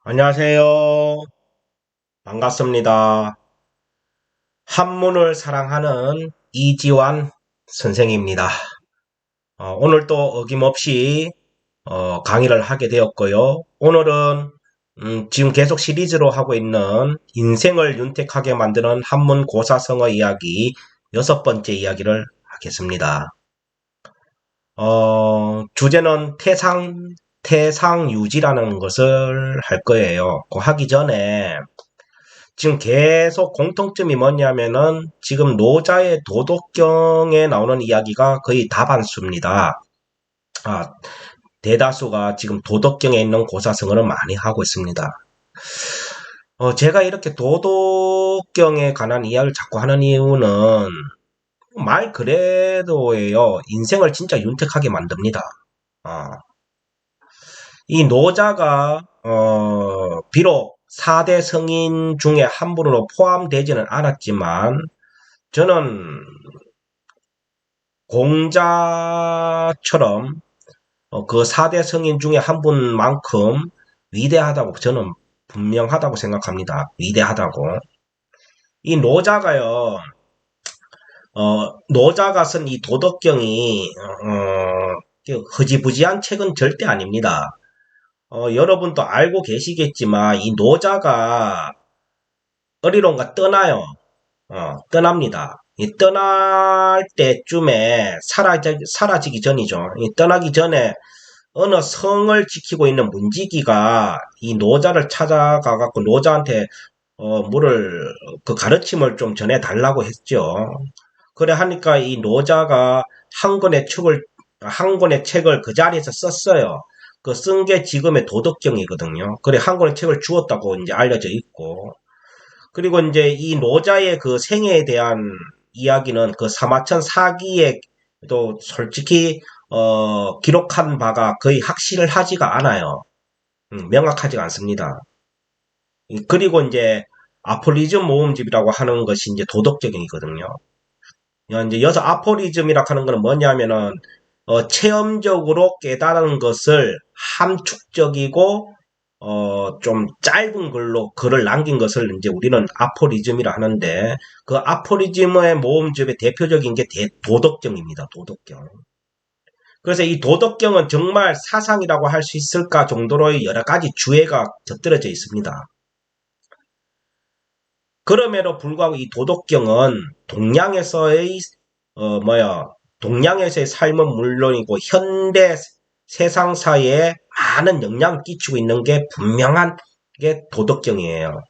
안녕하세요. 반갑습니다. 한문을 사랑하는 이지환 선생입니다. 오늘 또 어김없이 강의를 하게 되었고요. 오늘은 지금 계속 시리즈로 하고 있는 인생을 윤택하게 만드는 한문 고사성어 이야기 6번째 이야기를 하겠습니다. 주제는 태상유지라는 것을 할 거예요. 그 하기 전에 지금 계속 공통점이 뭐냐면은 지금 노자의 도덕경에 나오는 이야기가 거의 다반수입니다. 아, 대다수가 지금 도덕경에 있는 고사성어를 많이 하고 있습니다. 제가 이렇게 도덕경에 관한 이야기를 자꾸 하는 이유는 말 그대로예요. 인생을 진짜 윤택하게 만듭니다. 아, 이 노자가 비록 4대 성인 중에 한 분으로 포함되지는 않았지만 저는 공자처럼 그 4대 성인 중에 한 분만큼 위대하다고 저는 분명하다고 생각합니다. 위대하다고. 이 노자가요, 노자가 쓴 이 도덕경이, 흐지부지한 책은 절대 아닙니다. 여러분도 알고 계시겠지만, 이 노자가 어리론가 떠나요. 떠납니다. 이 떠날 때쯤에 사라지기 전이죠. 이 떠나기 전에 어느 성을 지키고 있는 문지기가 이 노자를 찾아가갖고 노자한테 뭐를 그 가르침을 좀 전해달라고 했죠. 그래 하니까 이 노자가 한 권의 책을 그 자리에서 썼어요. 그 쓴 게 지금의 도덕경이거든요. 그래 한 권의 책을 주었다고 이제 알려져 있고 그리고 이제 이 노자의 그 생애에 대한 이야기는 그 사마천 사기에 또 솔직히 기록한 바가 거의 확실하지가 않아요. 명확하지가 않습니다. 그리고 이제 아포리즘 모음집이라고 하는 것이 이제 도덕적이거든요. 이제 여기서 아포리즘이라고 하는 것은 뭐냐면은 체험적으로 깨달은 것을 함축적이고 좀 짧은 글을 남긴 것을 이제 우리는 아포리즘이라 하는데 그 아포리즘의 모음집의 대표적인 게 도덕경입니다. 도덕경. 그래서 이 도덕경은 정말 사상이라고 할 수 있을까 정도로의 여러 가지 주해가 곁들여져 있습니다. 그럼에도 불구하고 이 도덕경은 동양에서의 동양에서의 삶은 물론이고 현대 세상사에 많은 영향을 끼치고 있는 게 분명한 게 도덕경이에요.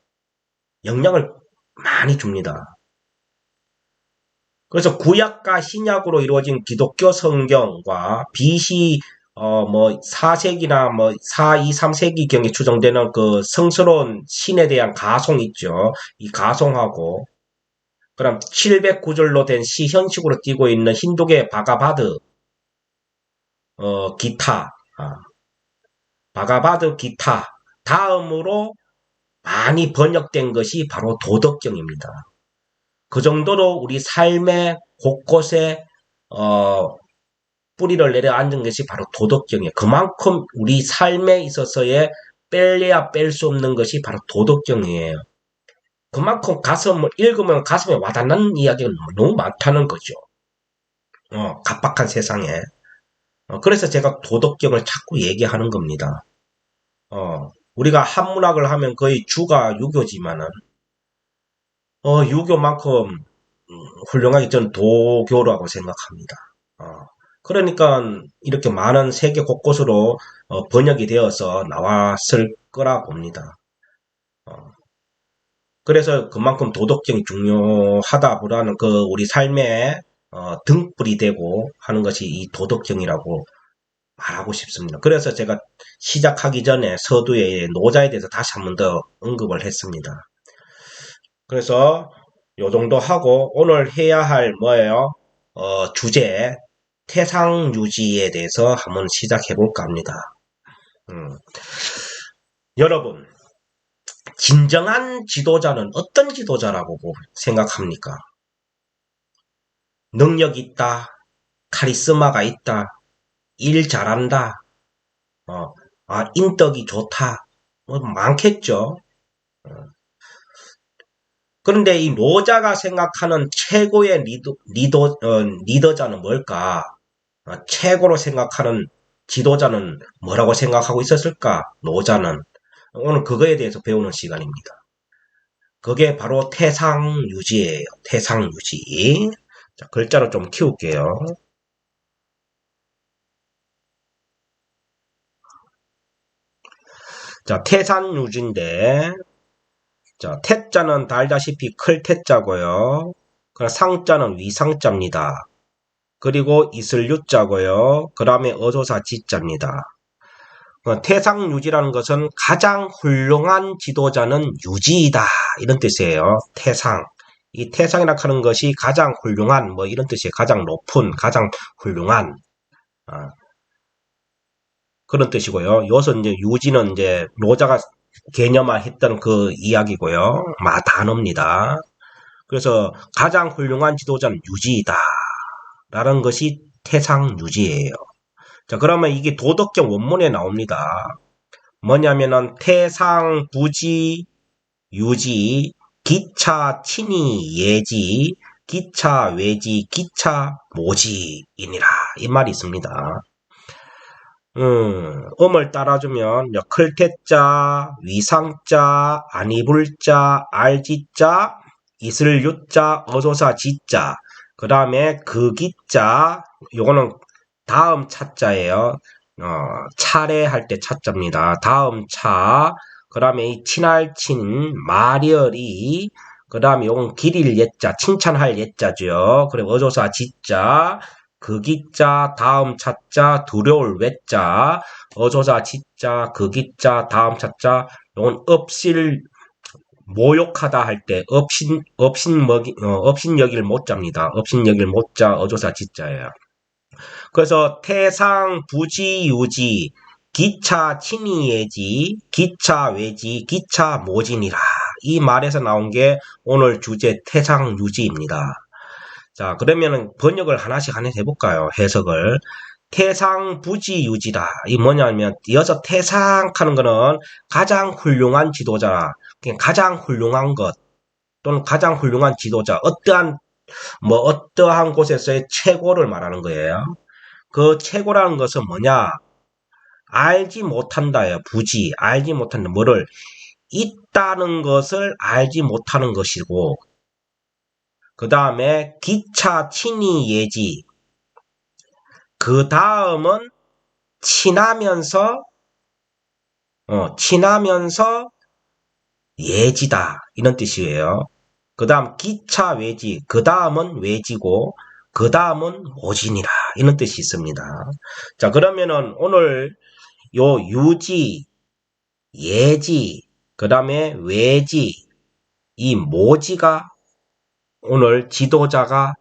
영향을 많이 줍니다. 그래서 구약과 신약으로 이루어진 기독교 성경과 BC 4세기나 4, 2, 3세기경에 추정되는 그 성스러운 신에 대한 가송 있죠. 이 가송하고 그럼 709절로 된 시 형식으로 띄고 있는 힌두계 바가바드 기타 바가바드 기타 다음으로 많이 번역된 것이 바로 도덕경입니다. 그 정도로 우리 삶의 곳곳에 뿌리를 내려앉은 것이 바로 도덕경이에요. 그만큼 우리 삶에 있어서의 뺄래야 뺄 수 없는 것이 바로 도덕경이에요. 그만큼 읽으면 가슴에 와닿는 이야기가 너무 많다는 거죠. 각박한 세상에. 그래서 제가 도덕경을 자꾸 얘기하는 겁니다. 우리가 한문학을 하면 거의 주가 유교지만은, 유교만큼 훌륭하게 전 도교라고 생각합니다. 어, 그러니까 이렇게 많은 세계 곳곳으로 번역이 되어서 나왔을 거라 봅니다. 어, 그래서 그만큼 도덕성이 중요하다보다는 그 우리 삶의 등불이 되고 하는 것이 이 도덕성이라고 말하고 싶습니다. 그래서 제가 시작하기 전에 서두에 노자에 대해서 다시 한 번 더 언급을 했습니다. 그래서 요 정도 하고 오늘 해야 할 뭐예요? 주제 태상유지에 대해서 한번 시작해 볼까 합니다. 음, 여러분 진정한 지도자는 어떤 지도자라고 생각합니까? 능력 있다, 카리스마가 있다, 일 잘한다, 인덕이 좋다. 뭐 많겠죠. 그런데 이 노자가 생각하는 최고의 리더자는 뭘까? 최고로 생각하는 지도자는 뭐라고 생각하고 있었을까? 노자는. 오늘 그거에 대해서 배우는 시간입니다. 그게 바로 태상유지예요. 태상유지. 자, 글자를 좀 키울게요. 자, 태산유지인데, 자, 태자는 달다시피 클 태자고요. 그럼 상자는 위상자입니다. 그리고 이슬 유자고요. 그 다음에 어조사 지자입니다. 태상유지라는 것은 가장 훌륭한 지도자는 유지이다. 이런 뜻이에요. 태상. 이 태상이라 하는 것이 가장 훌륭한, 뭐 이런 뜻이에요. 가장 높은, 가장 훌륭한. 그런 뜻이고요. 여기서 이제 유지는 이제 노자가 개념화했던 그 이야기고요. 단어입니다. 그래서 가장 훌륭한 지도자는 유지이다. 라는 것이 태상유지예요. 자, 그러면 이게 도덕경 원문에 나옵니다. 뭐냐면은 태상 부지 유지 기차 친이 예지 기차 외지 기차 모지이니라 이 말이 있습니다. 음을 따라주면 클태자 위상자 아니불자 알지자 이슬유자 어조사 지자 그 다음에 그기자 요거는 다음 차자예요. 차례 할 때 차자입니다. 다음 차. 그 다음에 이 친할친, 마려리. 그 다음에 요건 기릴 예자, 칭찬할 예자죠. 그리고 어조사 지자, 그기자, 다음 차자, 두려울 외자, 어조사 지자, 그기자, 다음 차자. 요건 업실, 모욕하다 할 때, 업신 여길 못자입니다. 업신 여길 못자, 어조사 지자예요. 그래서 태상 부지 유지 기차 친이예지 기차 외지 기차 모진이라 이 말에서 나온 게 오늘 주제 태상 유지입니다. 자 그러면은 번역을 하나씩 해볼까요? 해석을 태상 부지 유지다 이 뭐냐면 이어서 태상하는 거는 가장 훌륭한 지도자 가장 훌륭한 것 또는 가장 훌륭한 지도자 어떠한 곳에서의 최고를 말하는 거예요. 그 최고라는 것은 뭐냐? 알지 못한다예요. 부지. 알지 못한다. 뭐를? 있다는 것을 알지 못하는 것이고 그 다음에 기차 친이 예지. 그 다음은 친하면서 예지다. 이런 뜻이에요. 그 다음 기차 외지. 그 다음은 외지고 그 다음은 모진이라. 이런 뜻이 있습니다. 자 그러면은 오늘 요 유지, 예지, 그 다음에 외지, 이 모지가 오늘 지도자가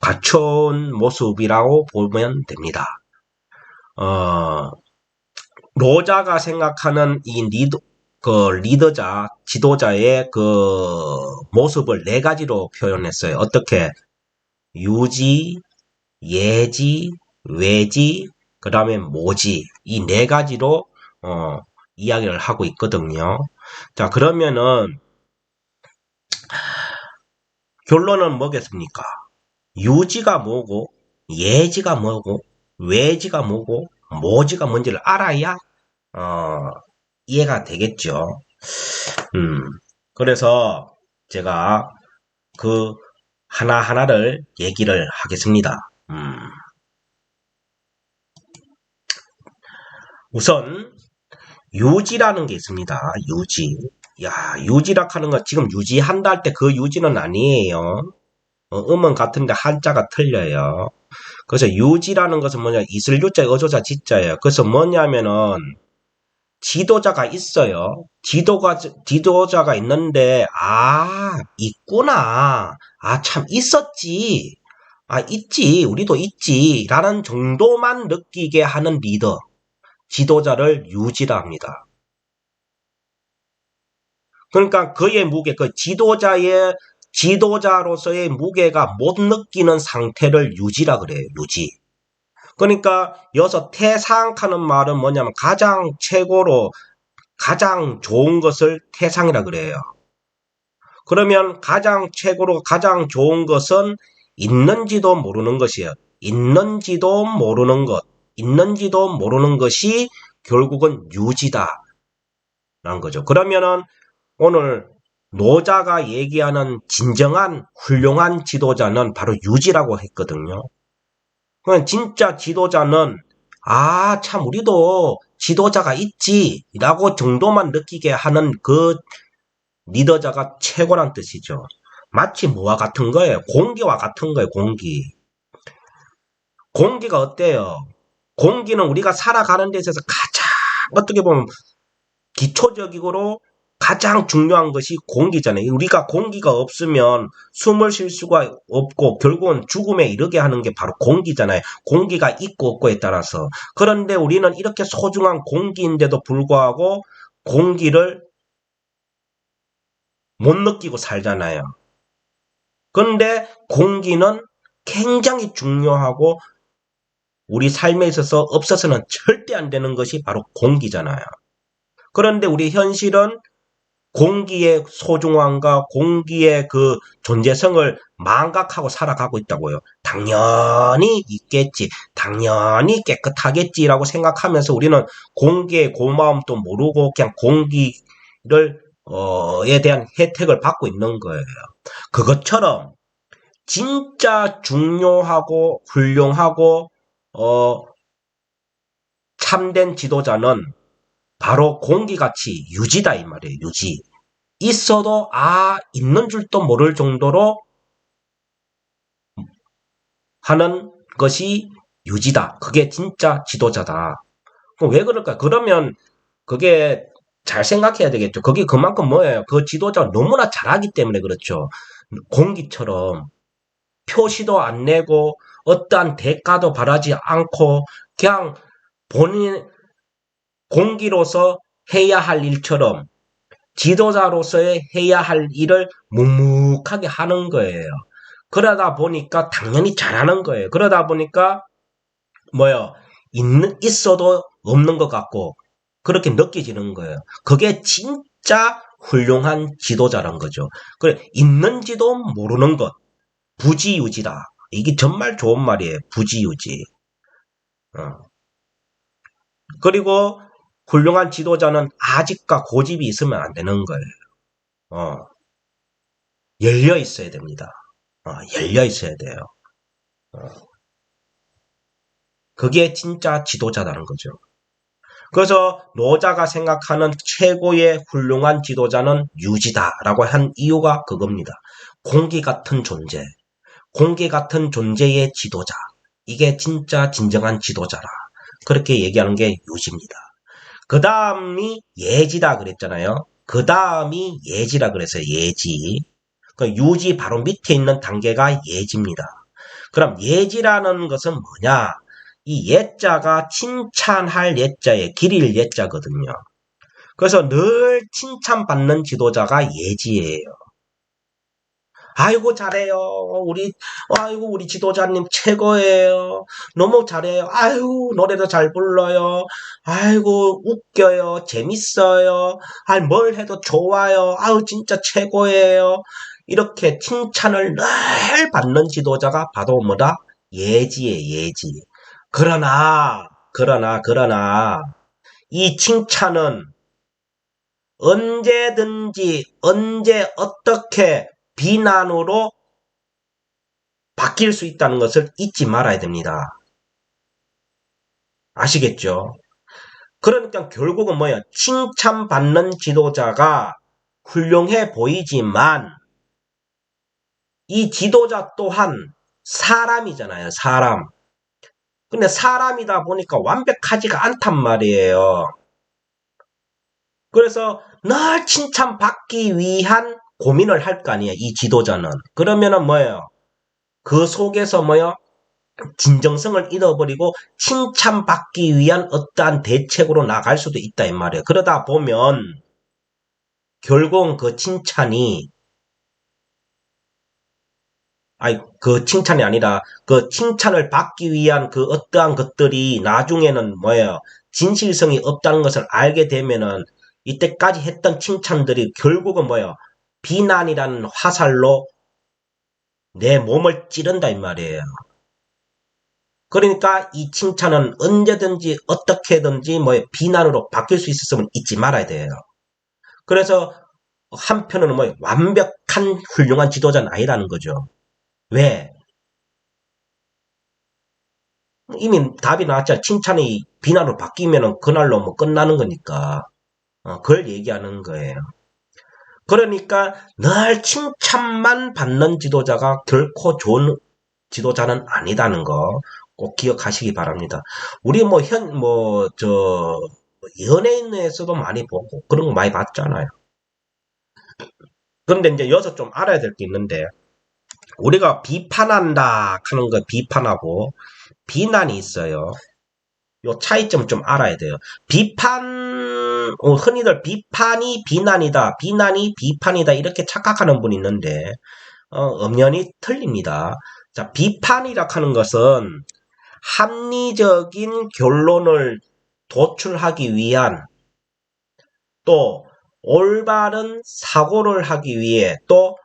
갖춰온 모습이라고 보면 됩니다. 노자가 생각하는 이 리더자, 지도자의 그 모습을 네 가지로 표현했어요. 어떻게? 유지, 예지, 외지, 그 다음에 모지 이 네 가지로 이야기를 하고 있거든요. 자 그러면은 결론은 뭐겠습니까? 유지가 뭐고 예지가 뭐고 외지가 뭐고 모지가 뭔지를 알아야 이해가 되겠죠. 그래서 제가 그 하나하나를 얘기를 하겠습니다. 우선 유지라는 게 있습니다. 유지. 야, 유지라 하는 거 지금 유지한다 할 때 그 유지는 아니에요. 음은 같은데 한자가 틀려요. 그래서 유지라는 것은 뭐냐? 이슬 유자, 어조자 지자예요. 그래서 뭐냐면은 지도자가 있어요. 지도자가 있는데 있구나. 참 있었지. 있지. 우리도 있지. 라는 정도만 느끼게 하는 리더. 지도자를 유지라 합니다. 그러니까 그의 무게, 그 지도자로서의 무게가 못 느끼는 상태를 유지라 그래요. 유지. 그러니까 여기서 태상하는 말은 뭐냐면 가장 최고로 가장 좋은 것을 태상이라 그래요. 그러면 가장 최고로 가장 좋은 것은 있는지도 모르는 것이에요. 있는지도 모르는 것. 있는지도 모르는 것이 결국은 유지다. 라는 거죠. 그러면은 오늘 노자가 얘기하는 진정한 훌륭한 지도자는 바로 유지라고 했거든요. 그러니까 진짜 지도자는 참 우리도 지도자가 있지 라고 정도만 느끼게 하는 그 리더자가 최고란 뜻이죠. 마치 뭐와 같은 거예요? 공기와 같은 거예요. 공기. 공기가 어때요? 공기는 우리가 살아가는 데 있어서 가장 어떻게 보면 기초적으로 가장 중요한 것이 공기잖아요. 우리가 공기가 없으면 숨을 쉴 수가 없고 결국은 죽음에 이르게 하는 게 바로 공기잖아요. 공기가 있고 없고에 따라서. 그런데 우리는 이렇게 소중한 공기인데도 불구하고 공기를 못 느끼고 살잖아요. 그런데 공기는 굉장히 중요하고 우리 삶에 있어서 없어서는 절대 안 되는 것이 바로 공기잖아요. 그런데 우리 현실은 공기의 소중함과 공기의 그 존재성을 망각하고 살아가고 있다고요. 당연히 있겠지. 당연히 깨끗하겠지라고 생각하면서 우리는 공기의 고마움도 모르고 그냥 공기를 에 대한 혜택을 받고 있는 거예요. 그것처럼 진짜 중요하고 훌륭하고 참된 지도자는 바로 공기같이 유지다 이 말이에요. 유지. 있어도 있는 줄도 모를 정도로 하는 것이 유지다. 그게 진짜 지도자다. 왜 그럴까? 그러면 그게 잘 생각해야 되겠죠. 그게 그만큼 뭐예요? 그 지도자가 너무나 잘하기 때문에 그렇죠. 공기처럼 표시도 안 내고 어떠한 대가도 바라지 않고 그냥 본인 공기로서 해야 할 일처럼 지도자로서의 해야 할 일을 묵묵하게 하는 거예요. 그러다 보니까 당연히 잘하는 거예요. 그러다 보니까 있어도 없는 것 같고 그렇게 느껴지는 거예요. 그게 진짜 훌륭한 지도자란 거죠. 그래, 있는지도 모르는 것. 부지유지다. 이게 정말 좋은 말이에요. 부지유지. 그리고 훌륭한 지도자는 아직과 고집이 있으면 안 되는 거예요. 열려 있어야 됩니다. 열려 있어야 돼요. 그게 진짜 지도자라는 거죠. 그래서 노자가 생각하는 최고의 훌륭한 지도자는 유지다라고 한 이유가 그겁니다. 공기 같은 존재, 공기 같은 존재의 지도자. 이게 진짜 진정한 지도자라. 그렇게 얘기하는 게 유지입니다. 그 다음이 예지다 그랬잖아요. 그 다음이 예지라 그랬어요. 예지. 그 유지 바로 밑에 있는 단계가 예지입니다. 그럼 예지라는 것은 뭐냐? 이 예자가 칭찬할 예자에 기릴 예자거든요. 그래서 늘 칭찬받는 지도자가 예지예요. 아이고 잘해요. 우리 지도자님 최고예요. 너무 잘해요. 아이고 노래도 잘 불러요. 아이고 웃겨요. 재밌어요. 뭘 해도 좋아요. 아유 진짜 최고예요. 이렇게 칭찬을 늘 받는 지도자가 바로 뭐다? 예지예요. 예지. 그러나 이 칭찬은 언제든지 언제 어떻게 비난으로 바뀔 수 있다는 것을 잊지 말아야 됩니다. 아시겠죠? 그러니까 결국은 뭐예요? 칭찬받는 지도자가 훌륭해 보이지만 이 지도자 또한 사람이잖아요. 사람. 근데 사람이다 보니까 완벽하지가 않단 말이에요. 그래서 늘 칭찬받기 위한 고민을 할 거 아니에요. 이 지도자는. 그러면은 뭐예요? 그 속에서 진정성을 잃어버리고 칭찬받기 위한 어떠한 대책으로 나갈 수도 있다 이 말이에요. 그러다 보면 결국은 그 칭찬이 그 칭찬이 아니라 그 칭찬을 받기 위한 그 어떠한 것들이 나중에는 진실성이 없다는 것을 알게 되면은 이때까지 했던 칭찬들이 결국은 뭐예요? 비난이라는 화살로 내 몸을 찌른다 이 말이에요. 그러니까 이 칭찬은 언제든지 어떻게든지 뭐 비난으로 바뀔 수 있었으면 잊지 말아야 돼요. 그래서 한편으로는 뭐 완벽한 훌륭한 지도자는 아니라는 거죠. 왜? 이미 답이 나왔잖아. 칭찬이 비난으로 바뀌면은 그날로 뭐 끝나는 거니까. 그걸 얘기하는 거예요. 그러니까 늘 칭찬만 받는 지도자가 결코 좋은 지도자는 아니다는 거 꼭 기억하시기 바랍니다. 우리 연예인에서도 많이 보고 그런 거 많이 봤잖아요. 그런데 이제 여기서 좀 알아야 될 게 있는데, 우리가 비판한다 하는 거 비판하고 비난이 있어요. 요 차이점 좀 알아야 돼요. 흔히들 비판이 비난이다, 비난이 비판이다 이렇게 착각하는 분이 있는데, 엄연히 틀립니다. 자, 비판이라 하는 것은 합리적인 결론을 도출하기 위한, 또 올바른 사고를 하기 위해, 또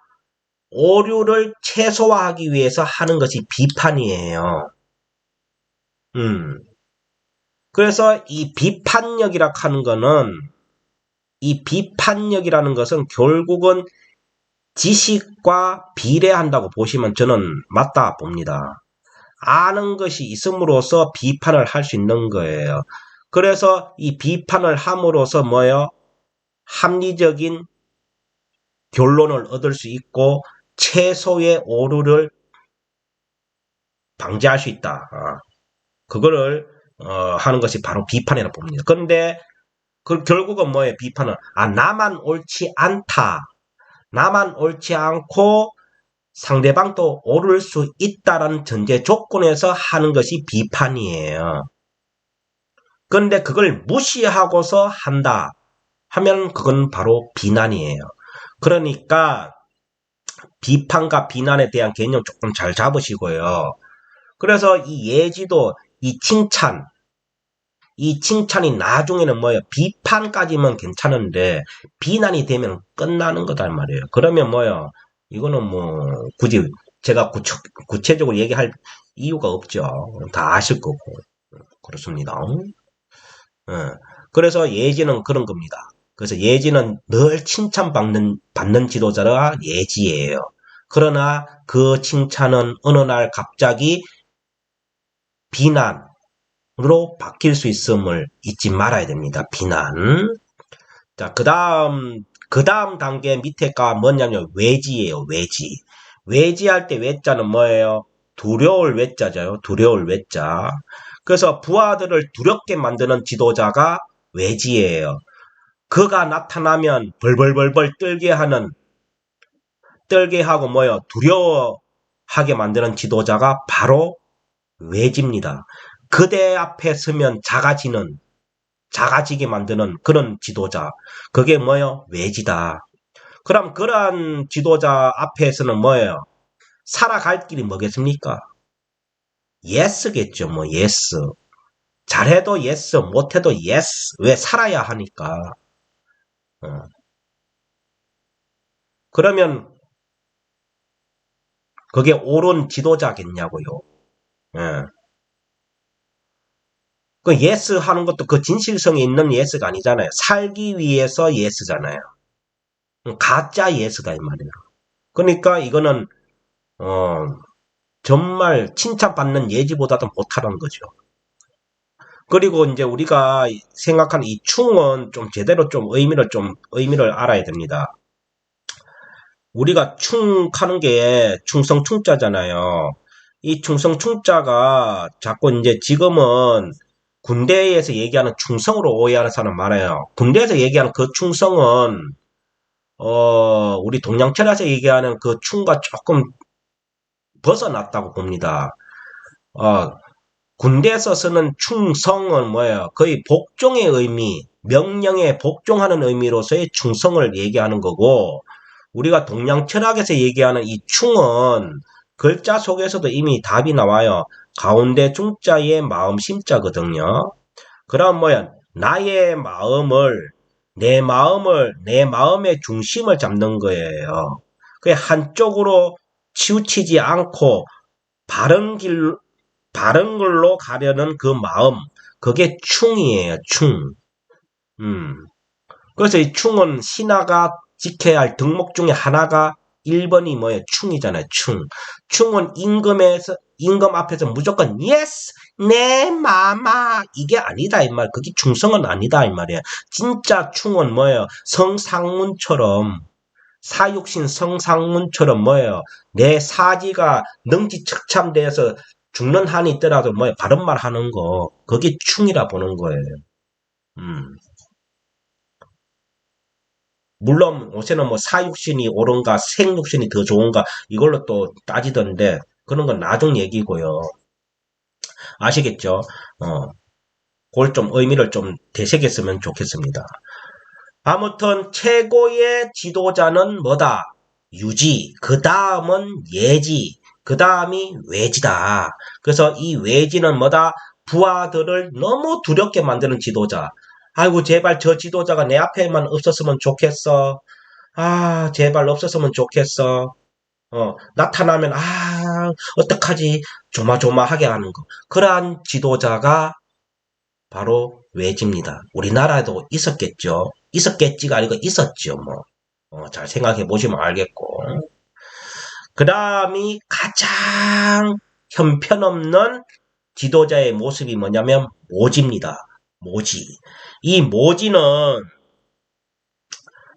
오류를 최소화하기 위해서 하는 것이 비판이에요. 그래서 이 비판력이라는 것은 결국은 지식과 비례한다고 보시면 저는 맞다 봅니다. 아는 것이 있음으로써 비판을 할 수 있는 거예요. 그래서 이 비판을 함으로써 뭐예요? 합리적인 결론을 얻을 수 있고 최소의 오류를 방지할 수 있다. 그거를 하는 것이 바로 비판이라고 봅니다. 그런데 결국은 뭐예요? 비판은 나만 옳지 않다. 나만 옳지 않고 상대방도 옳을 수 있다라는 전제 조건에서 하는 것이 비판이에요. 그런데 그걸 무시하고서 한다 하면 그건 바로 비난이에요. 그러니까 비판과 비난에 대한 개념 조금 잘 잡으시고요. 그래서 이 예지도 이 칭찬이 나중에는 뭐예요? 비판까지면 괜찮은데 비난이 되면 끝나는 거다 말이에요. 그러면 뭐예요? 이거는 뭐 굳이 제가 구체적으로 얘기할 이유가 없죠. 다 아실 거고. 그렇습니다. 그래서 예지는 그런 겁니다. 그래서 예지는 늘 받는 지도자가 예지예요. 그러나 그 칭찬은 어느 날 갑자기 비난으로 바뀔 수 있음을 잊지 말아야 됩니다. 비난. 자, 그 다음 단계 밑에가 뭐냐면 외지예요. 외지. 외지할 때 외자는 뭐예요? 두려울 외자죠. 두려울 외자. 그래서 부하들을 두렵게 만드는 지도자가 외지예요. 그가 나타나면 벌벌벌벌 떨게 하고 뭐예요? 두려워하게 만드는 지도자가 바로 외지입니다. 그대 앞에 서면 작아지게 만드는 그런 지도자. 그게 뭐예요? 외지다. 그럼 그러한 지도자 앞에서는 뭐예요? 살아갈 길이 뭐겠습니까? 예스겠죠. 뭐 예스. 잘해도 예스, 못해도 예스. 왜 살아야 하니까. 그러면 그게 옳은 지도자겠냐고요. 예. 그 예스 하는 것도 그 진실성이 있는 예스가 아니잖아요. 살기 위해서 예스잖아요. 가짜 예스다 이 말이에요. 그러니까 이거는 정말 칭찬받는 예지보다도 못하는 거죠. 그리고 이제 우리가 생각하는 이 충은 좀 제대로 좀 의미를 알아야 됩니다. 우리가 충하는 게 충성 충자잖아요. 이 충성 충자가 자꾸 이제 지금은 군대에서 얘기하는 충성으로 오해하는 사람 많아요. 군대에서 얘기하는 그 충성은 우리 동양철학에서 얘기하는 그 충과 조금 벗어났다고 봅니다. 군대에서 쓰는 충성은 뭐예요? 거의 복종의 의미, 명령에 복종하는 의미로서의 충성을 얘기하는 거고, 우리가 동양 철학에서 얘기하는 이 충은 글자 속에서도 이미 답이 나와요. 가운데 중자의 마음 심자거든요. 그럼 뭐야? 나의 마음을 내 마음의 중심을 잡는 거예요. 그 한쪽으로 치우치지 않고 바른 길, 바른 걸로 가려는 그 마음, 그게 충이에요, 충. 음. 그래서 이 충은 신하가 지켜야 할 덕목 중에 하나가 1번이 뭐예요? 충이잖아요, 충. 충은 임금 앞에서 무조건, yes! 네, 마마! 이게 아니다, 이 말. 그게 충성은 아니다, 이 말이에요. 진짜 충은 뭐예요? 성상문처럼, 사육신 성상문처럼 뭐예요? 내 사지가 능지척참돼서 죽는 한이 있더라도 뭐예요? 바른 말 하는 거. 그게 충이라 보는 거예요. 음. 물론 요새는 뭐 사육신이 옳은가 생육신이 더 좋은가 이걸로 또 따지던데 그런 건 나중 얘기고요. 아시겠죠? 그걸 좀 의미를 좀 되새겼으면 좋겠습니다. 아무튼 최고의 지도자는 뭐다? 유지, 그 다음은 예지, 그 다음이 외지다. 그래서 이 외지는 뭐다? 부하들을 너무 두렵게 만드는 지도자. 아이고 제발 저 지도자가 내 앞에만 없었으면 좋겠어. 아, 제발 없었으면 좋겠어. 나타나면, 어떡하지? 조마조마하게 하는 거. 그러한 지도자가 바로 외지입니다. 우리나라에도 있었겠죠. 있었겠지가 아니고 있었죠, 뭐. 잘 생각해 보시면 알겠고. 그 다음이 가장 형편없는 지도자의 모습이 뭐냐면 모지입니다. 모지. 이 모지는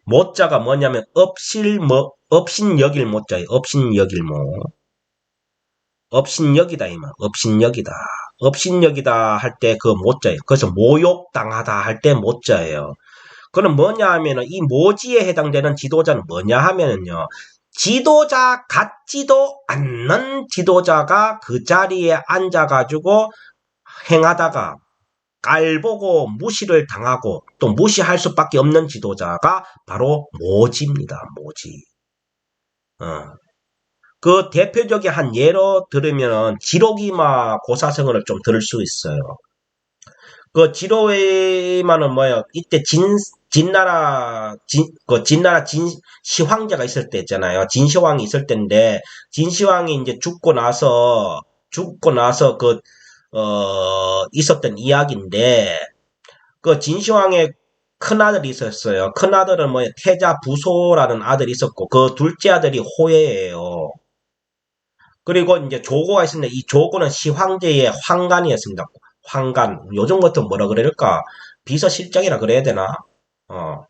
모자가 뭐냐면 업신여길 모자예요. 업신여길모. 업신여기다 이 말. 업신여기다. 업신여기다 할 때 그 모자예요. 그래서 모욕당하다 할 때 모자예요. 그럼 뭐냐 하면은 이 모지에 해당되는 지도자는 뭐냐 하면은요. 지도자 같지도 않는 지도자가 그 자리에 앉아가지고 행하다가 깔보고 무시를 당하고 또 무시할 수밖에 없는 지도자가 바로 모지입니다. 모지. 어. 그 대표적인 한 예로 들으면 지로기마 고사성어를 좀 들을 수 있어요. 그 지로기마는 뭐예요? 이때 진나라 진시황제가 있을 때 있잖아요. 진시황이 있을 때인데 진시황이 이제 죽고 나서 있었던 이야기인데 그 진시황의 큰아들이 있었어요. 큰아들은 뭐예요? 태자 부소라는 아들이 있었고 그 둘째 아들이 호예예요. 그리고 이제 조고가 있었는데 이 조고는 시황제의 황간이었습니다. 황간. 요즘 같은 뭐라 그럴까? 비서실장이라 그래야 되나? 어,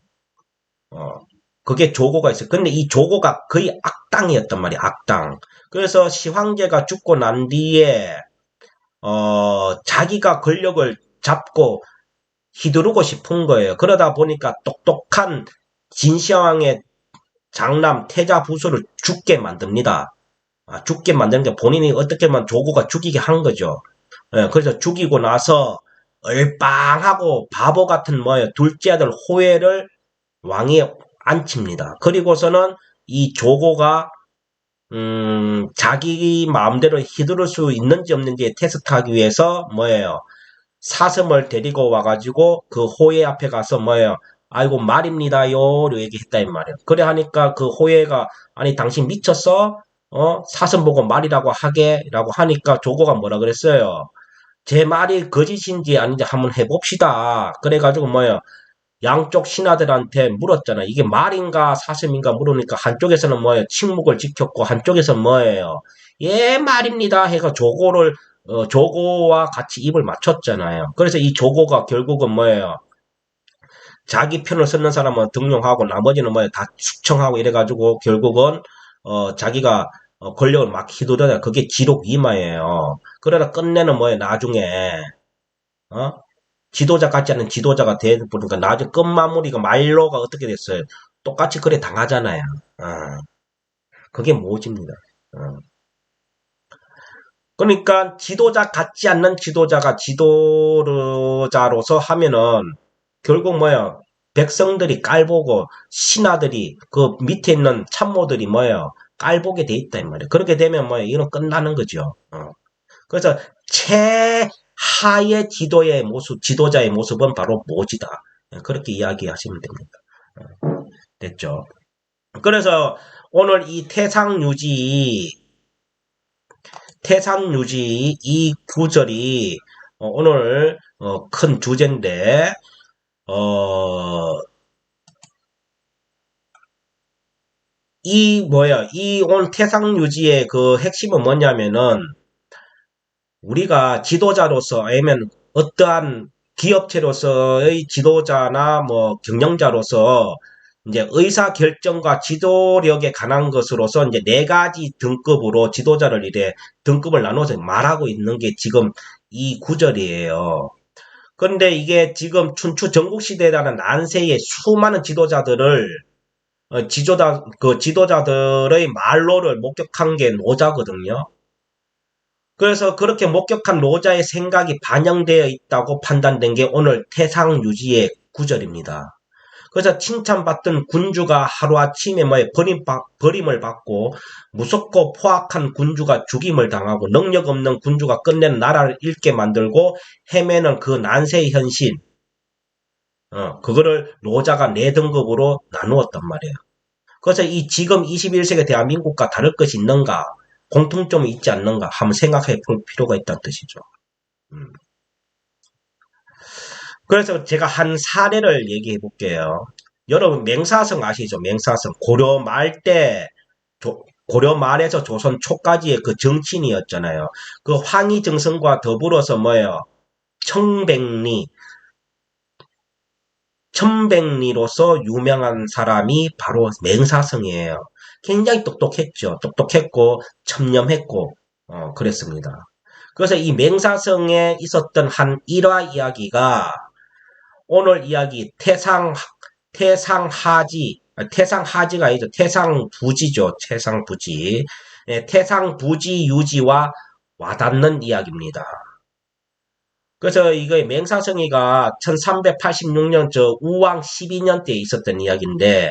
어. 그게 조고가 있어요. 근데 이 조고가 거의 악당이었단 말이야, 악당. 그래서 시황제가 죽고 난 뒤에, 자기가 권력을 잡고 휘두르고 싶은 거예요. 그러다 보니까 똑똑한 진시황의 장남 태자 부수를 죽게 만듭니다. 죽게 만드는 게 본인이 어떻게만 조고가 죽이게 한 거죠. 예, 그래서 죽이고 나서 얼빵하고 바보 같은 뭐예요. 둘째 아들 호해를 왕위에 앉힙니다. 그리고서는 이 조고가 자기 마음대로 휘두를 수 있는지 없는지 테스트하기 위해서 뭐예요. 사슴을 데리고 와가지고 그 호해 앞에 가서 뭐예요. 아이고 말입니다요. 얘기했다 이 말이에요. 그래 하니까 그 호해가 아니 당신 미쳤어? 사슴 보고 말이라고 하게? 라고 하니까 조고가 뭐라 그랬어요. 제 말이 거짓인지 아닌지 한번 해봅시다. 그래가지고 뭐예요. 양쪽 신하들한테 물었잖아. 이게 말인가 사슴인가 물으니까 한쪽에서는 뭐예요. 침묵을 지켰고 한쪽에서는 뭐예요. 예 말입니다. 해가 조고와 같이 입을 맞췄잖아요. 그래서 이 조고가 결국은 뭐예요. 자기 편을 쓰는 사람은 등용하고 나머지는 뭐예요. 다 숙청하고 이래가지고 결국은 자기가 권력을 막 휘두르다 그게 지록이마예요. 그러다 끝내는 뭐예요. 나중에 어? 지도자 같지 않은 지도자가 되보니까 나중에 끝마무리가 말로가 어떻게 됐어요? 똑같이 그래 당하잖아요. 그게 모집니다. 어. 그러니까 지도자 같지 않는 지도자가 지도자로서 하면은 결국 뭐예요? 백성들이 깔보고 신하들이 그 밑에 있는 참모들이 뭐예요? 깔보게 돼 있다 이 말이에요. 그렇게 되면 뭐예요? 이건 끝나는 거죠. 그래서 최하의 지도자의 모습은 바로 모지다. 그렇게 이야기하시면 됩니다. 됐죠? 그래서 오늘 이 태상유지 이 구절이 오늘 큰 주제인데 이 오늘 태상유지의 그 핵심은 뭐냐면은 우리가 지도자로서 아니면 어떠한 기업체로서의 지도자나 뭐 경영자로서 이제 의사 결정과 지도력에 관한 것으로서 이제 네 가지 등급으로 지도자를 이래 등급을 나눠서 말하고 있는 게 지금 이 구절이에요. 그런데 이게 지금 춘추 전국시대라는 난세의 수많은 지도자들을 지도자들의 말로를 목격한 게 노자거든요. 그래서 그렇게 목격한 노자의 생각이 반영되어 있다고 판단된 게 오늘 태상유지의 구절입니다. 그래서 칭찬받던 군주가 하루아침에 버림을 받고 무섭고 포악한 군주가 죽임을 당하고 능력 없는 군주가 끝내는 나라를 잃게 만들고 헤매는 그 난세의 현실, 그거를 노자가 네 등급으로 나누었단 말이에요. 그래서 이 지금 21세기 대한민국과 다를 것이 있는가, 공통점이 있지 않는가 한번 생각해 볼 필요가 있다는 뜻이죠. 음. 그래서 제가 한 사례를 얘기해 볼게요. 여러분 맹사성 아시죠? 맹사성 고려 말에서 조선 초까지의 그 정치인이었잖아요. 그 황희정성과 더불어서 뭐예요? 청백리 천백리로서 유명한 사람이 바로 맹사성이에요. 굉장히 똑똑했고 첨념했고 그랬습니다. 그래서 이 맹사성에 있었던 한 일화 이야기가 오늘 이야기 태상하지가 아니죠. 태상부지죠. 태상부지. 네, 태상부지 유지와 와닿는 이야기입니다. 그래서 이거 맹사성이가 1386년 저 우왕 12년 때 있었던 이야기인데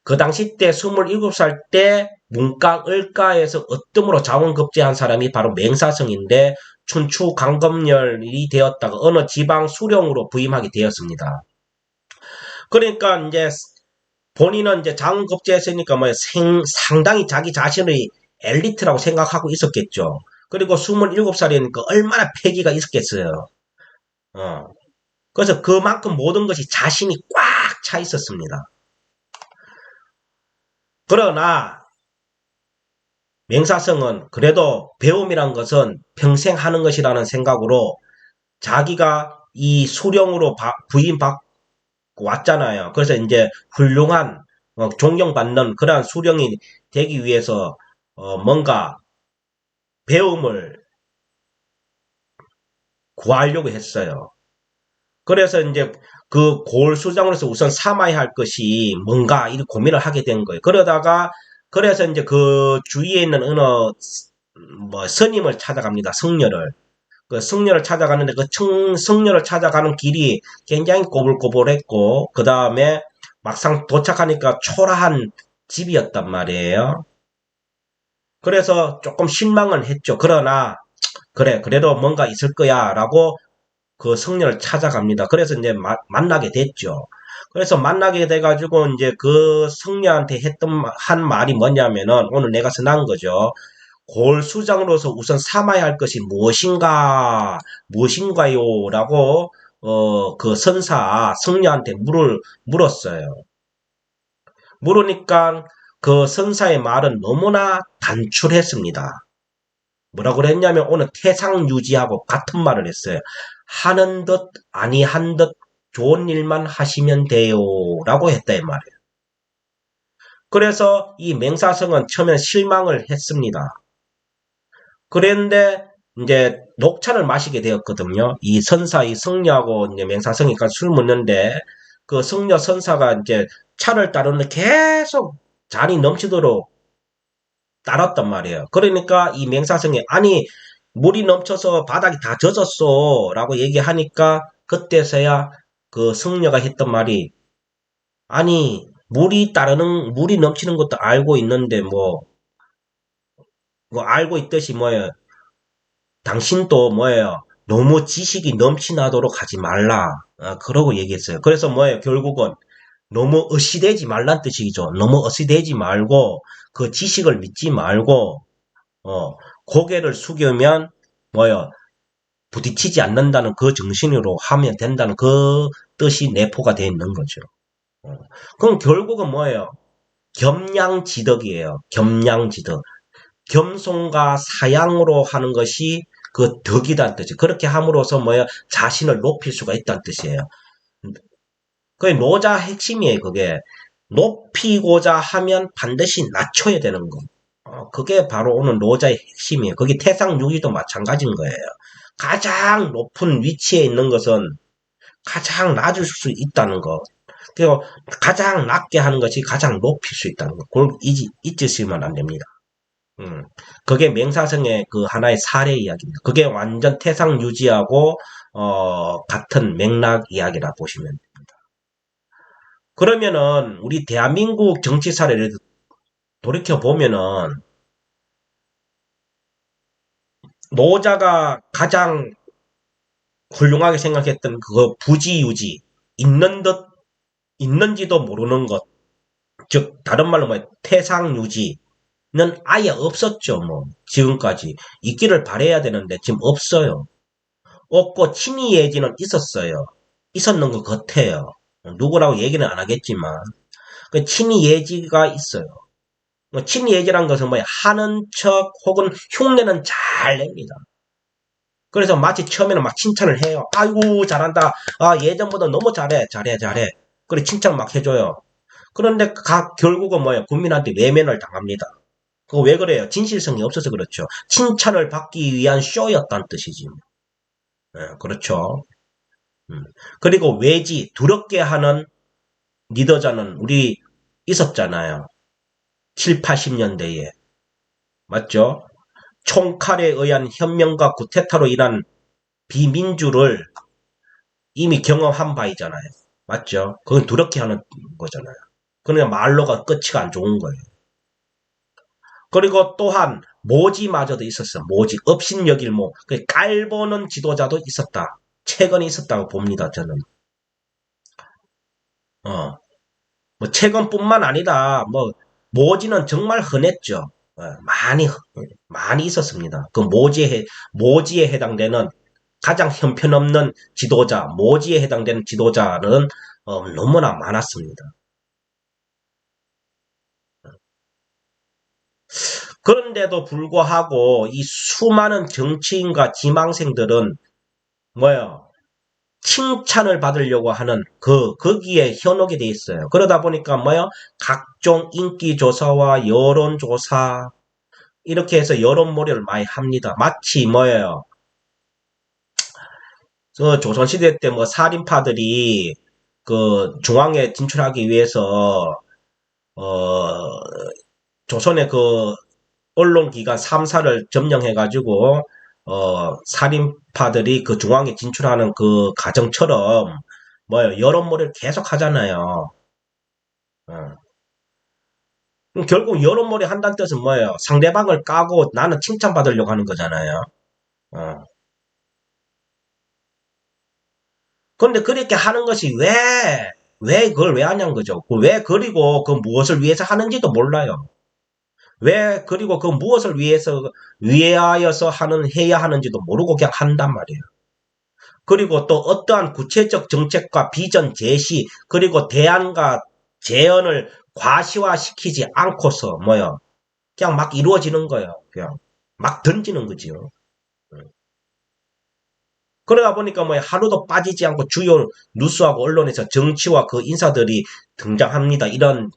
그 당시 때 27살 때 문과 을과에서 어뜸으로 자원급제한 사람이 바로 맹사성인데 춘추 강검열이 되었다가 어느 지방 수령으로 부임하게 되었습니다. 그러니까 이제 본인은 이제 자원급제했으니까 뭐 상당히 자기 자신의 엘리트라고 생각하고 있었겠죠. 그리고 27살이니까 얼마나 패기가 있었겠어요. 그래서 그만큼 모든 것이 자신이 꽉 차 있었습니다. 그러나 맹사성은 그래도 배움이란 것은 평생 하는 것이라는 생각으로 자기가 이 수령으로 부임받고 왔잖아요. 그래서 이제 훌륭한 존경받는 그러한 수령이 되기 위해서 뭔가 배움을 구하려고 했어요. 그래서 이제 그 골수장으로서 우선 삼아야 할 것이 뭔가 이 고민을 하게 된 거예요. 그래서 이제 그 주위에 있는 어느 뭐 스님을 찾아갑니다. 성녀를. 그 성녀를 찾아가는데 그 성녀를 찾아가는 길이 굉장히 꼬불꼬불했고 그 다음에 막상 도착하니까 초라한 집이었단 말이에요. 그래서 조금 실망을 했죠. 그러나 그래 그래도 뭔가 있을 거야 라고 그 성녀를 찾아갑니다. 그래서 이제 만나게 됐죠. 그래서 만나게 돼가지고 이제 그 성녀한테 한 말이 뭐냐면은 오늘 내가 전한 거죠. 골수장으로서 우선 삼아야 할 것이 무엇인가요? 라고 그 성녀한테 물었어요. 물으니까 그 선사의 말은 너무나 단출했습니다. 뭐라고 그랬냐면 오늘 태상유지하고 같은 말을 했어요. 하는 듯 아니한 듯 좋은 일만 하시면 돼요 라고 했다 이 말이에요. 그래서 이 맹사성은 처음에 실망을 했습니다. 그런데 이제 녹차를 마시게 되었거든요. 이 성녀하고 이제 맹사성이니까 술 먹는데 그 성녀 선사가 이제 차를 따르는 계속 잔이 넘치도록 따랐단 말이에요. 그러니까 이 맹사성이 아니 물이 넘쳐서 바닥이 다 젖었어 라고 얘기하니까 그때서야 그 성녀가 했던 말이 아니 물이 넘치는 것도 알고 있는데 뭐 알고 있듯이 뭐예요. 당신도 뭐예요. 너무 지식이 넘치나도록 하지 말라. 그러고 얘기했어요. 그래서 뭐예요? 결국은 너무 의시되지 말란 뜻이죠. 너무 의시되지 말고 그 지식을 믿지 말고 고개를 숙이면 뭐예요? 부딪히지 않는다는 그 정신으로 하면 된다는 그 뜻이 내포가 되어 있는 거죠. 그럼 결국은 뭐예요? 겸양지덕이에요. 겸양지덕. 겸손과 사양으로 하는 것이 그 덕이다는 뜻이에요. 그렇게 함으로써 뭐예요? 자신을 높일 수가 있다는 뜻이에요. 그게 노자 핵심이에요. 그게 높이고자 하면 반드시 낮춰야 되는 거. 그게 바로 오늘 노자의 핵심이에요. 그게 태상유기도 마찬가지인 거예요. 가장 높은 위치에 있는 것은 가장 낮을 수 있다는 거. 그리고 가장 낮게 하는 것이 가장 높일 수 있다는 거. 그걸 잊으시면 안 됩니다. 그게 맹사성의 그 하나의 사례 이야기입니다. 그게 완전 태상유지하고 같은 맥락 이야기라 보시면 됩니다. 그러면은 우리 대한민국 정치 사례를 돌이켜 보면은 노자가 가장 훌륭하게 생각했던 그거 부지유지 있는 듯 있는지도 모르는 것, 즉 다른 말로 뭐 태상유지는 아예 없었죠. 뭐 지금까지 있기를 바래야 되는데 지금 없어요. 없고 친이예지는 있었어요. 있었는 것 같아요. 누구라고 얘기는 안 하겠지만 그 친이예지가 있어요. 친이예지란 것은 뭐야? 하는 척 혹은 흉내는 잘 냅니다. 그래서 마치 처음에는 막 칭찬을 해요. 아이고 잘한다. 예전보다 너무 잘해. 잘해 잘해. 그래 칭찬 막 해줘요. 그런데 결국은 뭐예요? 국민한테 외면을 당합니다. 그거 왜 그래요? 진실성이 없어서 그렇죠. 칭찬을 받기 위한 쇼였다는 뜻이지. 그렇죠. 그리고 외지, 두렵게 하는 리더자는 우리 있었잖아요. 7, 80년대에. 맞죠? 총칼에 의한 현명과 구테타로 인한 비민주를 이미 경험한 바이잖아요. 맞죠? 그건 두렵게 하는 거잖아요. 그러니까 말로가 끝이 안 좋은 거예요. 그리고 또한 모지마저도 있었어. 모지, 업신여길모. 깔보는 지도자도 있었다. 최근에 있었다고 봅니다. 저는. 뭐 최근뿐만 아니라 뭐 모지는 정말 흔했죠. 많이 있었습니다. 그 모지에 해당되는 가장 형편없는 지도자, 모지에 해당되는 지도자는 너무나 많았습니다. 그런데도 불구하고 이 수많은 정치인과 지망생들은 뭐예요? 칭찬을 받으려고 하는 거기에 현혹이 돼 있어요. 그러다 보니까 뭐예요? 각종 인기조사와 여론조사, 이렇게 해서 여론몰이를 많이 합니다. 마치 뭐예요? 조선시대 때 뭐 살인파들이 그 중앙에 진출하기 위해서, 어, 조선의 그 언론기관 3사를 점령해가지고, 살인파들이 그 중앙에 진출하는 그 과정처럼, 뭐예요? 여론몰이를 계속 하잖아요. 어. 그럼 결국 여론몰이 한다는 뜻은 뭐예요? 상대방을 까고 나는 칭찬받으려고 하는 거잖아요. 어. 그런데 그렇게 하는 것이 왜 그걸 왜 하냐는 거죠. 왜 그리고 그 무엇을 위해서 하는지도 몰라요. 왜 그리고 그 무엇을 위하여서 해야 하는지도 모르고 그냥 한단 말이에요. 그리고 또 어떠한 구체적 정책과 비전 제시, 그리고 대안과 재현을 과시화시키지 않고서 뭐요? 그냥 막 이루어지는 거예요. 그냥 막 던지는 거지요. 그러다 보니까 뭐 하루도 빠지지 않고 주요 뉴스하고 언론에서 정치와 그 인사들이 등장합니다. 이런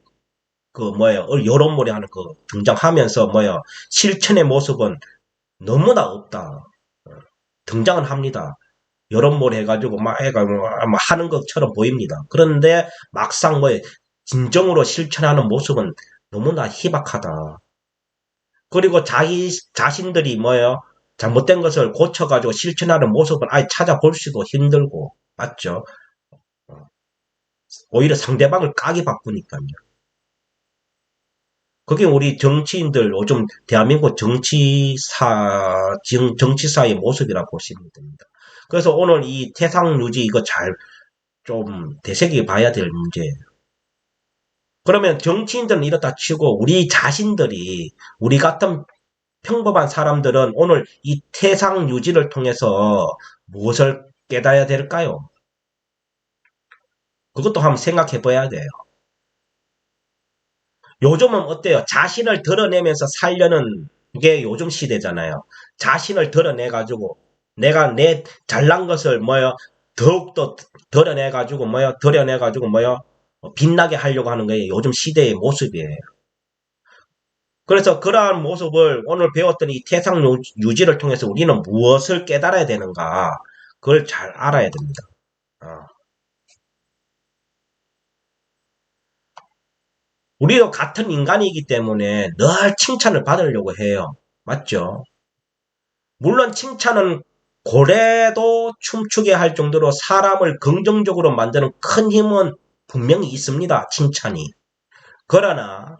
그 뭐예요? 여론몰이 하는 그 등장하면서 뭐예요? 실천의 모습은 너무나 없다. 등장은 합니다. 여론몰이 해가지고 막 해가지고 막 하는 것처럼 보입니다. 그런데 막상 뭐 진정으로 실천하는 모습은 너무나 희박하다. 그리고 자신들이 뭐예요? 잘못된 것을 고쳐가지고 실천하는 모습은 아예 찾아볼 수도 힘들고, 맞죠? 오히려 상대방을 까기 바쁘니까요. 그게 우리 정치인들, 요즘 대한민국 정치사의 모습이라 보시면 됩니다. 그래서 오늘 이 태상 유지 이거 잘 좀 되새겨 봐야 될 문제예요. 그러면 정치인들은 이렇다 치고 우리 자신들이 우리 같은 평범한 사람들은 오늘 이 태상 유지를 통해서 무엇을 깨달아야 될까요? 그것도 한번 생각해 봐야 돼요. 요즘은 어때요? 자신을 드러내면서 살려는 게 요즘 시대잖아요. 자신을 드러내가지고 내가 내 잘난 것을 뭐요 더욱더 드러내가지고 뭐요 드러내가지고 뭐요 빛나게 하려고 하는 거예요. 요즘 시대의 모습이에요. 그래서 그러한 모습을 오늘 배웠던 이 태상 유지를 통해서 우리는 무엇을 깨달아야 되는가 그걸 잘 알아야 됩니다. 어. 우리도 같은 인간이기 때문에 늘 칭찬을 받으려고 해요. 맞죠? 물론 칭찬은 고래도 춤추게 할 정도로 사람을 긍정적으로 만드는 큰 힘은 분명히 있습니다. 칭찬이. 그러나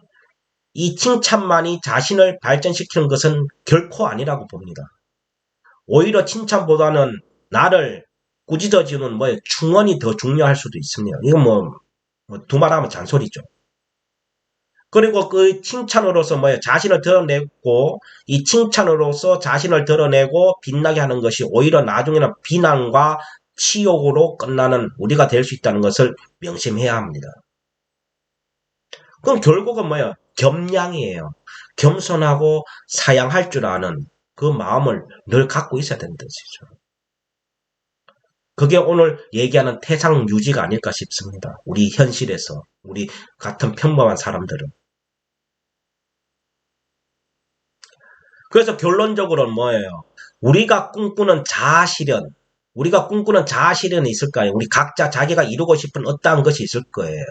이 칭찬만이 자신을 발전시키는 것은 결코 아니라고 봅니다. 오히려 칭찬보다는 나를 꾸짖어주는 충언이 더 중요할 수도 있습니다. 이건 두말하면 잔소리죠. 그리고 그 칭찬으로서 자신을 드러내고 이 칭찬으로서 자신을 드러내고 빛나게 하는 것이 오히려 나중에는 비난과 치욕으로 끝나는 우리가 될 수 있다는 것을 명심해야 합니다. 그럼 결국은 겸양이에요. 겸손하고 사양할 줄 아는 그 마음을 늘 갖고 있어야 된다는 뜻이죠. 그게 오늘 얘기하는 태상 유지가 아닐까 싶습니다. 우리 현실에서 우리 같은 평범한 사람들은. 그래서 결론적으로는 뭐예요? 우리가 꿈꾸는 자아 실현이 있을까요? 우리 각자 자기가 이루고 싶은 어떠한 것이 있을 거예요.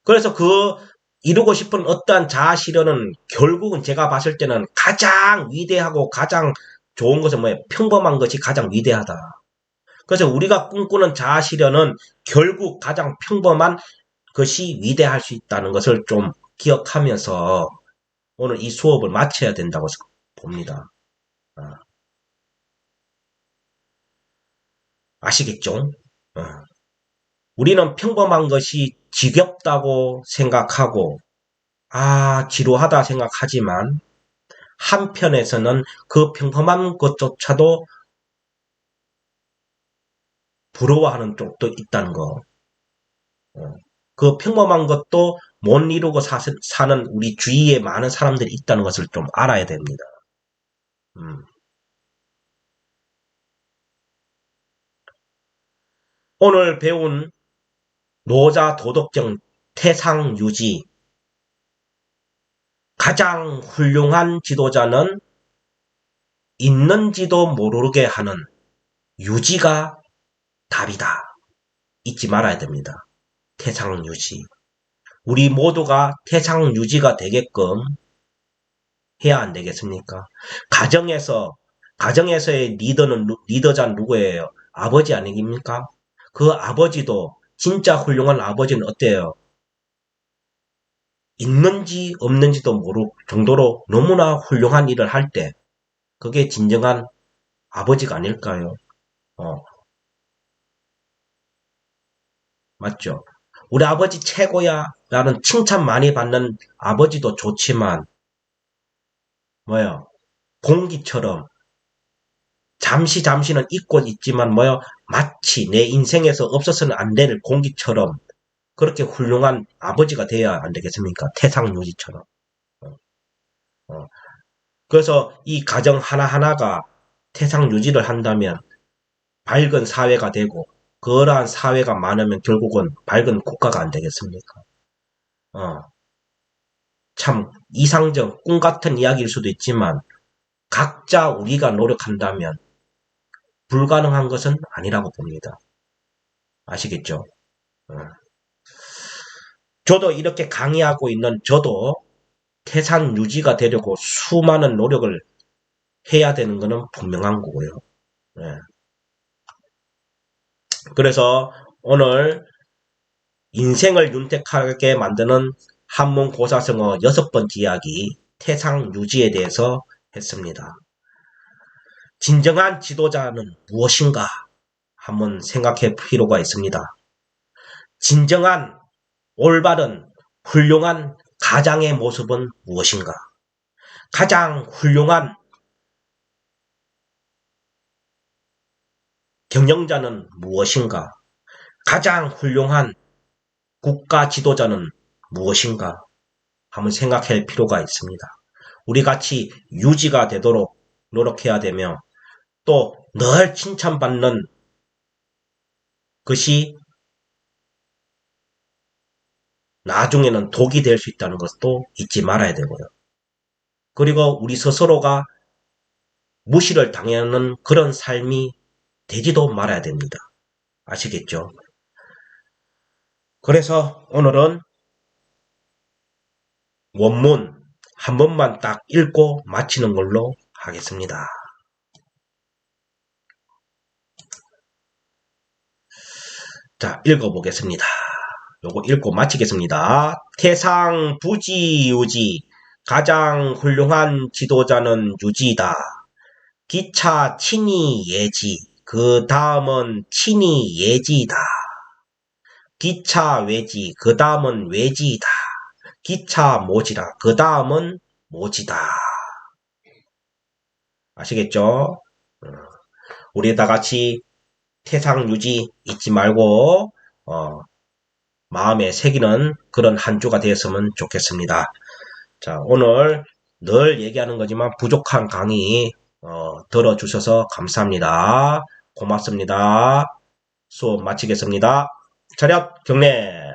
그래서 그 이루고 싶은 어떠한 자아 실현은 결국은 제가 봤을 때는 가장 위대하고 가장 좋은 것은 평범한 것이 가장 위대하다. 그래서 우리가 꿈꾸는 자아 실현은 결국 가장 평범한 것이 위대할 수 있다는 것을 좀 기억하면서 오늘 이 수업을 마쳐야 된다고 봅니다. 아시겠죠? 어. 우리는 평범한 것이 지겹다고 생각하고, 지루하다 생각하지만, 한편에서는 그 평범한 것조차도 부러워하는 쪽도 있다는 거. 그 평범한 것도 못 이루고 사는 우리 주위에 많은 사람들이 있다는 것을 좀 알아야 됩니다. 오늘 배운 노자 도덕경 태상 유지 가장 훌륭한 지도자는 있는지도 모르게 하는 유지가 답이다. 잊지 말아야 됩니다. 태상 유지. 우리 모두가 태상 유지가 되게끔 해야 안 되겠습니까? 가정에서의 리더자 누구예요? 아버지 아닙니까? 그 아버지도 진짜 훌륭한 아버지는 어때요? 있는지 없는지도 모를 정도로 너무나 훌륭한 일을 할 때 그게 진정한 아버지가 아닐까요? 맞죠? 우리 아버지 최고야 라는 칭찬 많이 받는 아버지도 좋지만 공기처럼 잠시는 잊고 있지만 마치 내 인생에서 없어서는 안 될 공기처럼 그렇게 훌륭한 아버지가 돼야 안 되겠습니까? 태상유지처럼. 어. 그래서 이 가정 하나하나가 태상유지를 한다면 밝은 사회가 되고 그러한 사회가 많으면 결국은 밝은 국가가 안 되겠습니까? 참 이상적 꿈 같은 이야기일 수도 있지만 각자 우리가 노력한다면 불가능한 것은 아니라고 봅니다. 아시겠죠? 저도 이렇게 강의하고 있는 저도 태산 유지가 되려고 수많은 노력을 해야 되는 것은 분명한 거고요. 네. 그래서 오늘 인생을 윤택하게 만드는 한문고사성어 6번째 이야기 태상 유지에 대해서 했습니다. 진정한 지도자는 무엇인가 한번 생각해 볼 필요가 있습니다. 진정한 올바른 훌륭한 가장의 모습은 무엇인가? 가장 훌륭한 경영자는 무엇인가? 가장 훌륭한 국가 지도자는 무엇인가? 한번 생각할 필요가 있습니다. 우리 같이 유지가 되도록 노력해야 되며 또 늘 칭찬받는 것이 나중에는 독이 될 수 있다는 것도 잊지 말아야 되고요. 그리고 우리 스스로가 무시를 당하는 그런 삶이 되지도 말아야 됩니다. 아시겠죠? 그래서 오늘은 원문 한 번만 딱 읽고 마치는 걸로 하겠습니다. 자, 읽어보겠습니다. 요거 읽고 마치겠습니다. 태상 부지유지 가장 훌륭한 지도자는 유지다. 기차 친이 예지 그 다음은 친이 예지다. 기차 외지 그 다음은 외지다. 기차 모지라 그 다음은 모지다. 아시겠죠? 우리 다 같이 태상 유지 잊지 말고 마음에 새기는 그런 한 주가 되었으면 좋겠습니다. 자, 오늘 늘 얘기하는 거지만 부족한 강의 들어주셔서 감사합니다. 고맙습니다. 수업 마치겠습니다. 차렷 경례.